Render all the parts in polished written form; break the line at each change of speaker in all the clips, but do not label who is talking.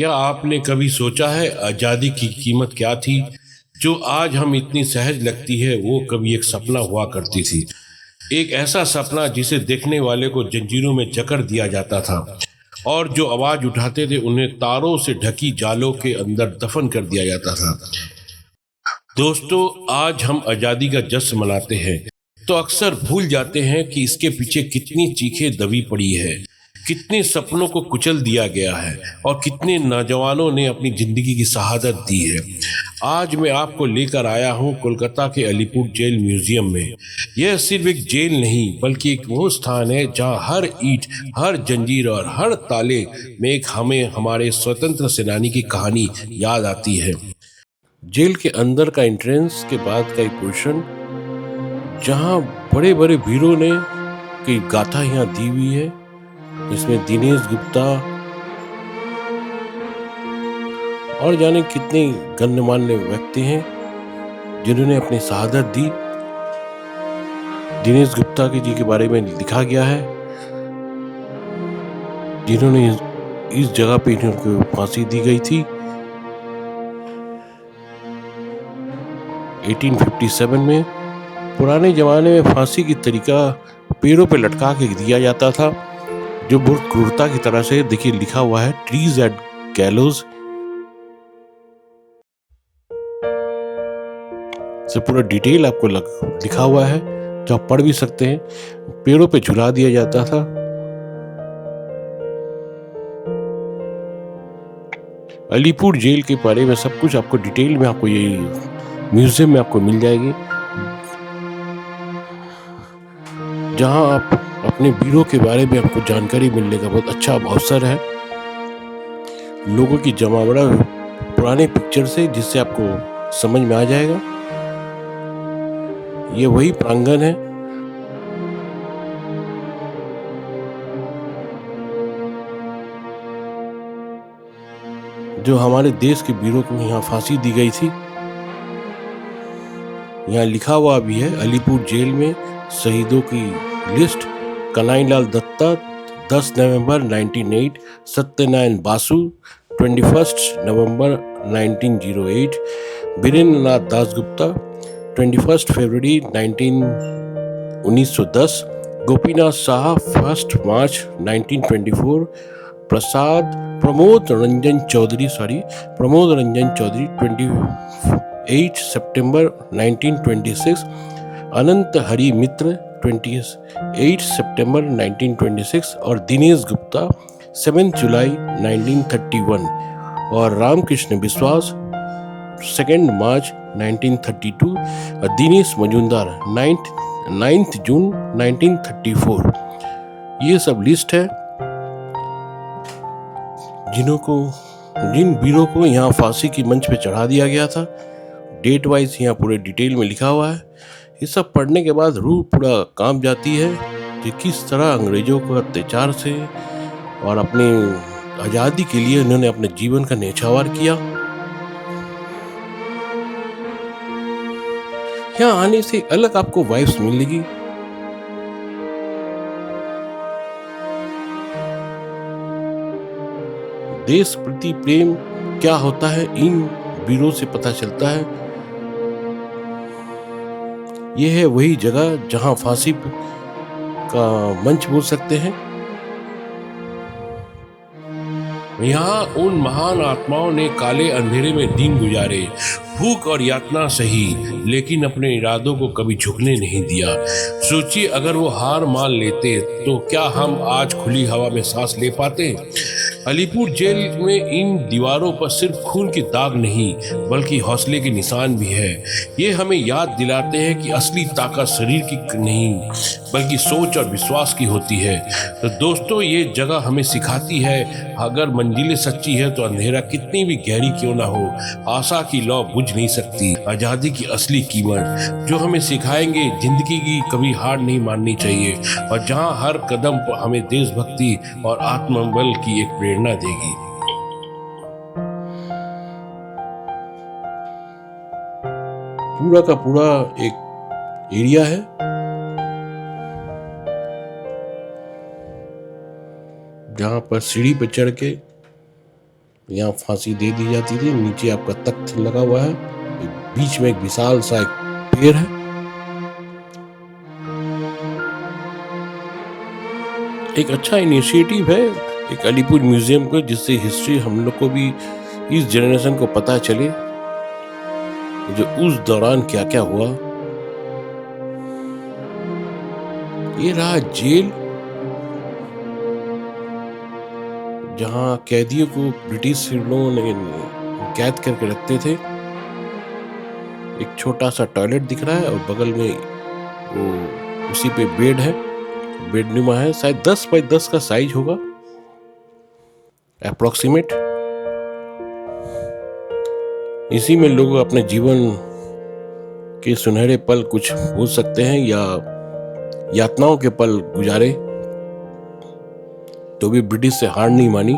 क्या आपने कभी सोचा है आज़ादी की कीमत क्या थी? जो आज हम इतनी सहज लगती है वो कभी एक सपना हुआ करती थी। एक ऐसा सपना जिसे देखने वाले को जंजीरों में जकड़ दिया जाता था और जो आवाज उठाते थे उन्हें तारों से ढकी जालों के अंदर दफन कर दिया जाता था। दोस्तों, आज हम आज़ादी का जश्न मनाते हैं तो अक्सर भूल जाते हैं कि इसके पीछे कितनी चीखें दबी पड़ी है, कितने सपनों को कुचल दिया गया है और कितने नौजवानों ने अपनी जिंदगी की शहादत दी है। आज मैं आपको लेकर आया हूं कोलकाता के अलीपुर जेल म्यूजियम में। यह सिर्फ एक जेल नहीं बल्कि एक वो स्थान है जहां हर ईंट, हर जंजीर और हर ताले में एक हमें हमारे स्वतंत्र सेनानी की कहानी याद आती है। जेल के अंदर का एंट्रेंस के बाद का एक पोर्शन जहाँ बड़े बड़े वीरों ने की गाथा यहाँ दी हुई है, इसमें दिनेश गुप्ता और जाने कितने गण्यमान्य व्यक्ति हैं जिन्होंने अपनी शहादत दी। दिनेश गुप्ता जी के बारे में लिखा गया है जिन्होंने इस जगह पे इनको फांसी दी गई थी 1857 में। पुराने जमाने में फांसी की तरीका पेड़ों पे लटका के दिया जाता था, जो बहुत क्रूरता की तरह से, देखिए लिखा हुआ है ट्रीज एट गैलोज से पूरा डिटेल आपको लिखा हुआ है जो आप पढ़ भी सकते हैं। पेड़ों पे झुला दिया जाता था। अलीपुर जेल के बारे में सब कुछ आपको डिटेल में आपको ये म्यूजियम में आपको मिल जाएगी, जहां आप अपने वीरों के बारे में आपको जानकारी मिलने का बहुत अच्छा अवसर है। लोगों की जमावड़ा पुराने पिक्चर से जिससे आपको समझ में आ जाएगा। ये वही प्रांगण है जो हमारे देश के वीरों को यहाँ फांसी दी गई थी। यहाँ लिखा हुआ भी है अलीपुर जेल में शहीदों की लिस्ट: कन्हैयालाल दत्ता 10 नवंबर 1908, सत्यनारायण बासु 21 नवंबर 1908, वीरेंद्रनाथ दासगुप्ता 21 फरवरी 1910, गोपीनाथ शाह 1 मार्च 1924, प्रमोद रंजन चौधरी 28 सितंबर 1926, अनंत हरि मित्र 28 सितंबर 1926 और दिनेश गुप्ता 7 जुलाई 1931 और रामकृष्ण विश्वास 2 मार्च 1932 और दिनेश मजुमदार 9 जून 1934। ये सब लिस्ट है जिन वीरों को यहाँ फांसी की मंच पे चढ़ा दिया गया था। डेट वाइज यहाँ पूरे डिटेल में लिखा हुआ है। ये सब पढ़ने के बाद रूह पूरा कांप जाती है कि किस तरह अंग्रेजों को अत्याचार से और अपनी आज़ादी के लिए उन्होंने अपने जीवन का न्यौछावर किया। यहाँ आने से अलग आपको वाइब्स मिलेगी। देश प्रति प्रेम क्या होता है इन वीरों से पता चलता है। यह है वही जगह जहां फांसी का मंच बोल सकते हैं। यहाँ उन महान आत्माओं ने काले अंधेरे में दिन गुजारे, भूख और यातना सही, लेकिन अपने इरादों को कभी झुकने नहीं दिया। सोचिए, अगर वो हार मान लेते तो क्या हम आज खुली हवा में सांस ले पाते? अलीपुर जेल में इन दीवारों पर सिर्फ खून की दाग नहीं बल्कि हौसले के निशान भी है। ये हमें याद दिलाते हैं कि असली ताकत शरीर की नहीं बल्कि सोच और विश्वास की होती है। तो दोस्तों, ये जगह हमें सिखाती है अगर मंजिलें सच्ची है तो अंधेरा कितनी भी गहरी क्यों ना हो, आशा की लौ बुझ नहीं सकती। आज़ादी की असली कीमत जो हमें सिखाएंगे जिंदगी की कभी हार नहीं माननी चाहिए और जहां हर कदम पर हमें देशभक्ति और आत्मबल की एक प्रेरणा देगी। पूरा का पूरा एक एरिया है जहां पर सीढ़ी पर चढ़ के यहाँ फांसी दे दी जाती थी। नीचे आपका तख्त लगा हुआ है, बीच में एक विशाल सा एक पेड़ है। एक अच्छा इनिशिएटिव है एक अलीपुर म्यूजियम को, जिससे हिस्ट्री हम लोग को भी, इस जनरेशन को पता चले जो उस दौरान क्या क्या हुआ। ये रहा जेल, जहां कैदियों को ब्रिटिश लोगों ने कैद करके रखते थे। एक छोटा सा टॉयलेट दिख रहा है और बगल में वो उसी पे बेड है, बेडनुमा है। शायद 10 बाई 10 का साइज होगा अप्रोक्सीमेट। इसी में लोग अपने जीवन के सुनहरे पल कुछ हो सकते हैं या यातनाओं के पल गुजारे, तो भी ब्रिटिश से हार नहीं मानी।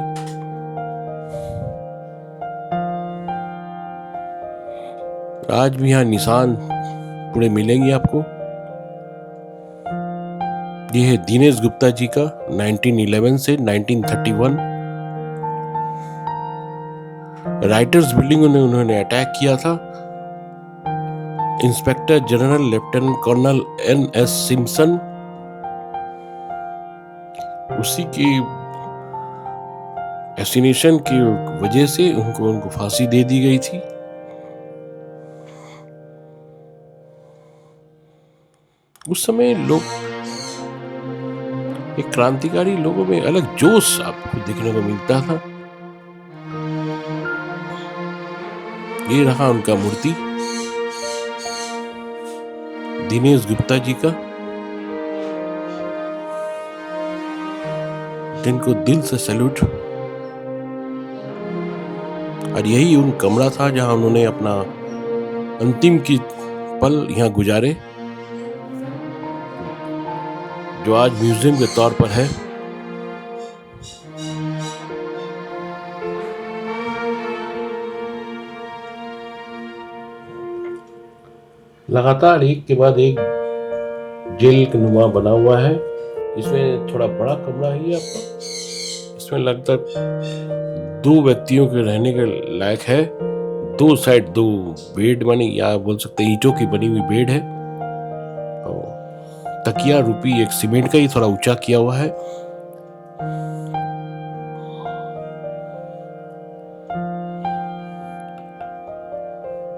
आज भी यहाँ निशान पूरे मिलेंगे आपको। ये है दिनेश गुप्ता जी का 1911 से 1931। राइटर्स बिल्डिंग उन्होंने अटैक किया था। Inspector general lieutenant colonel NS Simpson, उसी की एसिनेशन की वजह से उनको फांसी दे दी गई थी। उस समय लोग, एक क्रांतिकारी लोगों में अलग जोश आपको देखने को मिलता था। ये रहा उनका मूर्ति दिनेश गुप्ता जी का, जिनको दिल से सैल्यूट। और यही उन कमरा था जहां उन्होंने अपना अंतिम की पल यहाँ गुजारे, जो आज म्यूजियम के तौर पर है। लगातार एक के बाद एक जेल का नुमा बना हुआ है। इसमें थोड़ा बड़ा कमरा ही है आपका। इसमें लगभग 2 व्यक्तियों के रहने के लायक है। 2 साइड 2 बेड बनी, या बोल सकते ईंटों की बनी हुई बेड है। तकिया रूपी एक सीमेंट का ही थोड़ा ऊंचा किया हुआ है।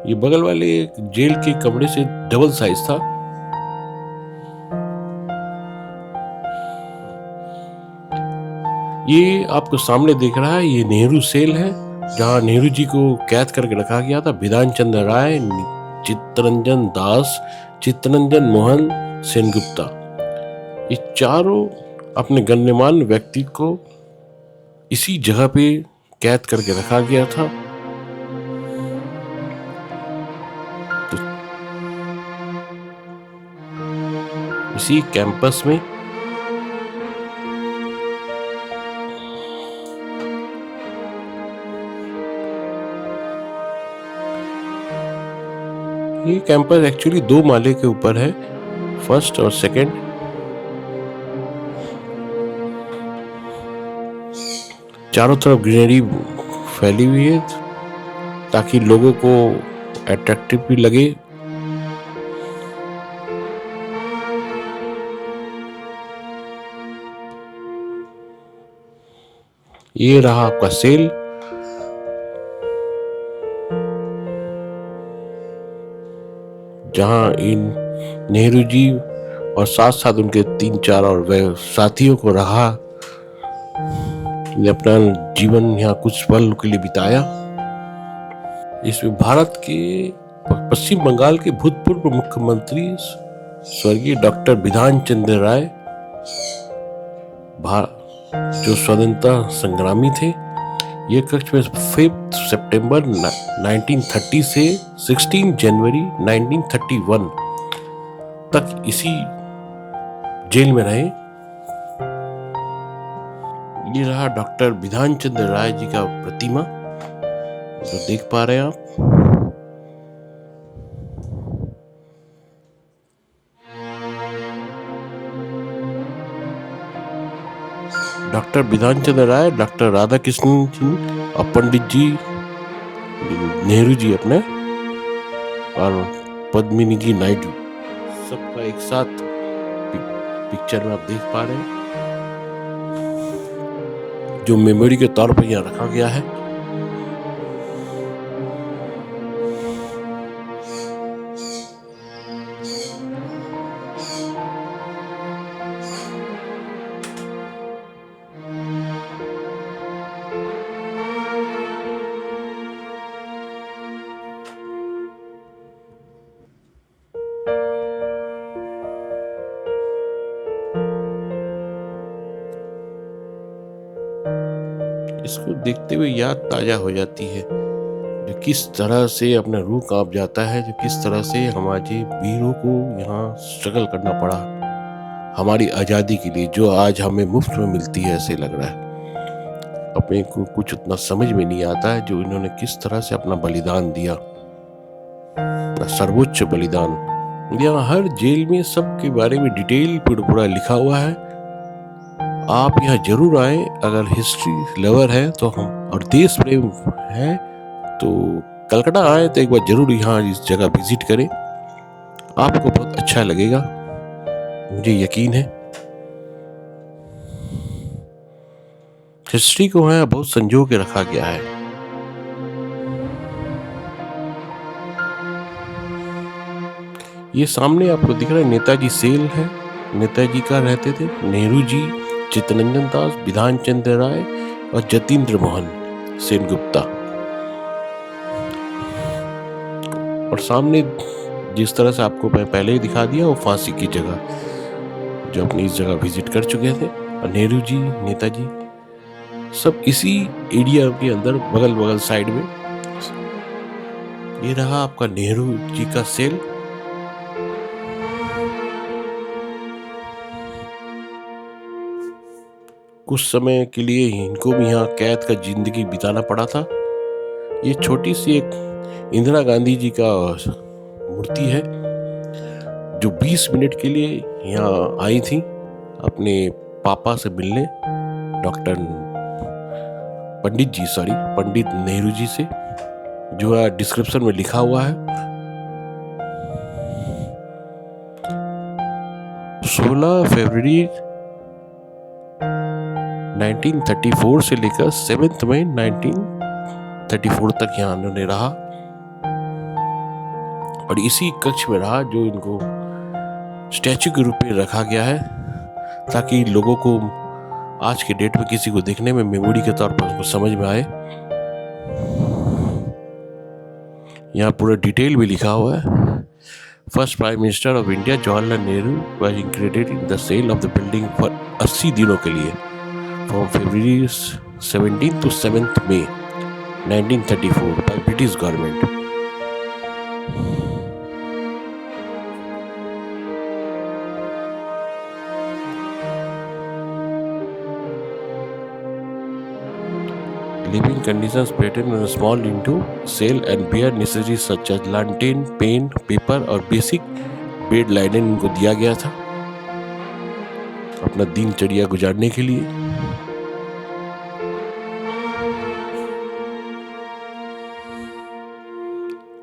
ये बगल वाले जेल के कमरे से डबल साइज था। ये आपको सामने देख रहा है, ये नेहरू सेल है, जहां नेहरू जी को कैद करके रखा गया था। बिधान चंद्र राय, चित्तरंजन दास, चित्तरंजन मोहन सेनगुप्ता, ये चारों अपने गण्यमान्य व्यक्ति को इसी जगह पे कैद करके रखा गया था। तो इसी कैंपस में ये कैंपस एक्चुअली 2 माले के ऊपर है, फर्स्ट और सेकंड। चारों तरफ ग्रीनरी फैली हुई है ताकि लोगों को अट्रैक्टिव भी लगे। ये रहा आपका सेल, जहां इन नेहरू जी और साथ साथ उनके 3-4 और साथियों को रहा, ने अपना जीवन यहाँ कुछ पल के लिए बिताया। इसमें भारत के पश्चिम बंगाल के भूतपूर्व मुख्यमंत्री स्वर्गीय डॉक्टर बिधान चंद्र राय, जो स्वतंत्रता संग्रामी थे, ये कक्ष में 5 सितंबर 1930 से 16 जनवरी 1931 तक इसी जेल में रहे। ये रहा डॉक्टर बिधान चंद्र राय जी का प्रतिमा, जो देख पा रहे हैं आप। डॉक्टर बिधान चंद्र राय, डॉक्टर राधा कृष्णन जी और पंडित जी, नेहरू जी अपने, और पद्मिनी जी नायडू, सबका एक साथ पिक्चर में आप देख पा रहे हैं, जो मेमोरी के तौर पर यहाँ रखा गया है। इसको देखते हुए याद ताजा हो जाती है, जो किस तरह से अपना रूह कांप जाता है, जो किस तरह से हमारे वीरों को यहाँ स्ट्रगल करना पड़ा हमारी आज़ादी के लिए, जो आज हमें मुफ्त में मिलती है। ऐसे लग रहा है अपने को कुछ उतना समझ में नहीं आता है, जो इन्होंने किस तरह से अपना बलिदान दिया, सर्वोच्च बलिदान। यहाँ हर जेल में सबके बारे में डिटेल पूरा लिखा हुआ है। आप यहाँ जरूर आए, अगर हिस्ट्री लवर है तो हम, और देश प्रेम है तो कलकत्ता आए तो एक बार जरूर यहाँ इस जगह विजिट करें, आपको बहुत अच्छा लगेगा, मुझे यकीन है। हिस्ट्री को यहाँ बहुत संजो के रखा गया है। ये सामने आपको दिख रहा है नेताजी सेल है, नेताजी का रहते थे, नेहरू जी, चित्तरंजन दास, विधान चंद्र राय और जतीन्द्र मोहन सेनगुप्ता। और सामने जिस तरह से आपको मैं पहले ही दिखा दिया, वो फांसी की जगह, जो अपनी इस जगह विजिट कर चुके थे। और नेहरू जी, नेताजी सब इसी एरिया के अंदर बगल बगल साइड में। ये रहा आपका नेहरू जी का सेल। कुछ समय के लिए इनको भी यहाँ कैद का जिंदगी बिताना पड़ा था। ये छोटी सी एक इंदिरा गांधी जी का मूर्ति है, जो 20 मिनट के लिए यहाँ आई थी अपने पापा से मिलने, डॉक्टर पंडित नेहरू जी से, जो है डिस्क्रिप्शन में लिखा हुआ है। 16 फरवरी 1934 से लेकर 7 मई 1934 तक यहाँ उन्होंने रहा, और इसी कक्ष में रहा जो इनको स्टैचू के रूप में रखा गया है, ताकि लोगों को आज के डेट में किसी को देखने में मेमोरी के तौर पर उसको समझ में आए। यहाँ पूरा डिटेल भी लिखा हुआ है। First prime minister of India Jawaharlal Nehru was included in the cell of the building for 80 दिनों के लिए, from February 17 to 7 May 1934 by British government. Living conditions pattern in a small into cell and bare necessities such as lantern, pen, paper और basic bed linen इनको दिया गया था अपना दिनचर्या गुजारने के लिए।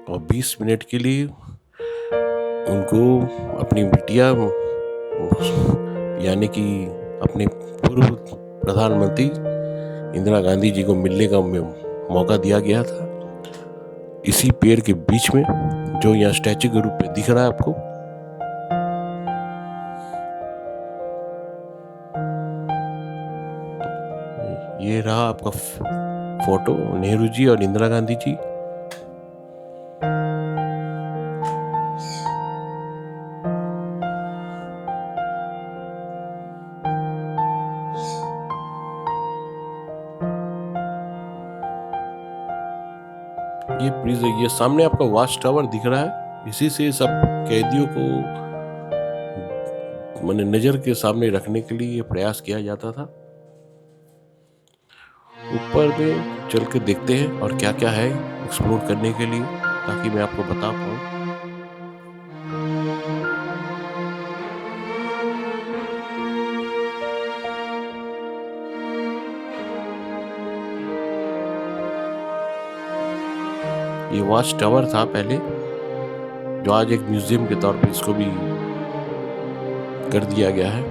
और 20 मिनट के लिए उनको अपनी बिटिया, यानी कि अपने पूर्व प्रधानमंत्री इंदिरा गांधी जी को मिलने का मौका दिया गया था, इसी पेड़ के बीच में, जो यहाँ स्टैचू के रूप में दिख रहा है आपको। ये रहा आपका फोटो, नेहरू जी और इंदिरा गांधी जी। ये सामने आपका वॉच टावर दिख रहा है, इसी से सब कैदियों को मैंने नजर के सामने रखने के लिए प्रयास किया जाता था। ऊपर में चल के देखते हैं और क्या क्या है एक्सप्लोर करने के लिए, ताकि मैं आपको बता पाऊँ। ये वॉच टावर था पहले, जो आज एक म्यूजियम के तौर पे इसको भी कर दिया गया है।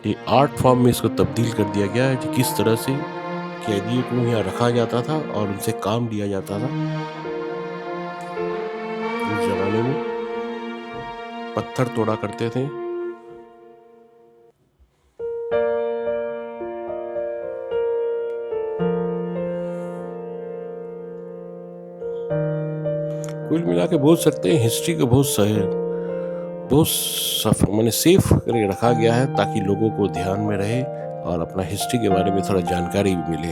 ये आर्ट फॉर्म में इसको तब्दील कर दिया गया है कि किस तरह से कैदियों को यहाँ रखा जाता था और उनसे काम लिया जाता था। उस जमाने में पत्थर तोड़ा करते थे। कुल मिला के बोल सकते हैं हिस्ट्री को मैंने सेफ करके रखा गया है, ताकि लोगों को ध्यान में रहे और अपना हिस्ट्री के बारे में थोड़ा जानकारी भी मिले।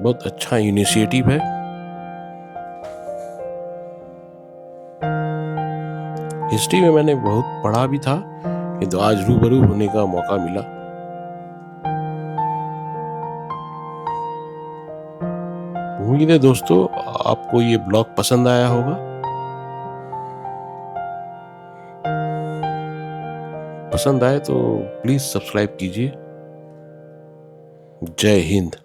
बहुत अच्छा इनिशिएटिव है। हिस्ट्री में मैंने बहुत पढ़ा भी था, किंतु आज रूबरू होने का मौका मिला। उम्मीद है दोस्तों आपको ये ब्लॉग पसंद आया होगा। पसंद आए तो प्लीज सब्सक्राइब कीजिए। जय हिंद।